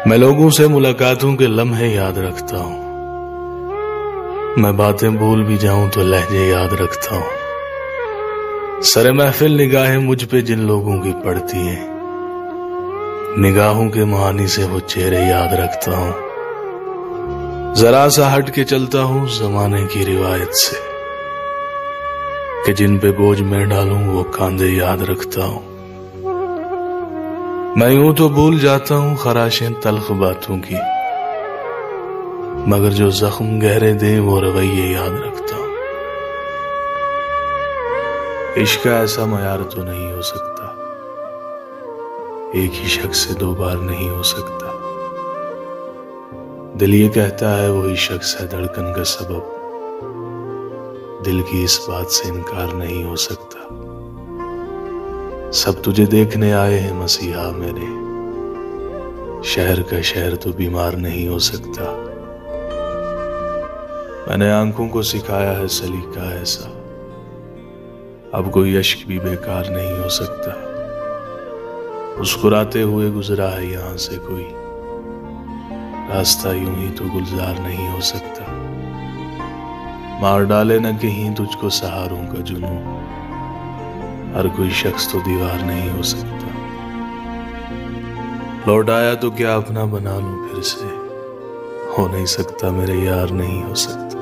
मैं लोगों से मुलाकातों के लम्हे याद रखता हूँ। मैं बातें भूल भी जाऊं तो लहजे याद रखता हूँ। सरे महफिल निगाहें मुझ पे जिन लोगों की पड़ती हैं, निगाहों के मुहानी से वो चेहरे याद रखता हूँ। जरा सा हट के चलता हूँ जमाने की रिवायत से, कि जिन पे बोझ मैं डालूं वो कांधे याद रखता हूँ। मैं यूं तो भूल जाता हूँ खराशें तल्ख बातों की, मगर जो जख्म गहरे दे वो रवैये याद रखता हूँ। इश्क का ऐसा मयार तो नहीं हो सकता, एक ही शख्स से दो बार नहीं हो सकता। दिल ये कहता है वही शख्स है धड़कन का सबब, दिल की इस बात से इनकार नहीं हो सकता। सब तुझे देखने आए हैं मसीहा मेरे, शहर का शहर तो बीमार नहीं हो सकता। मैंने आंखों को सिखाया है सलीका ऐसा, अब कोई अश्क भी बेकार नहीं हो सकता। मुस्कुराते हुए गुजरा है यहां से कोई, रास्ता यूं ही तो गुलजार नहीं हो सकता। मार डाले न कहीं तुझको सहारों का जुनून, हर कोई शख्स तो दीवार नहीं हो सकता। लौट आया तो क्या अपना बना लूं फिर से, हो नहीं सकता मेरे यार नहीं हो सकता।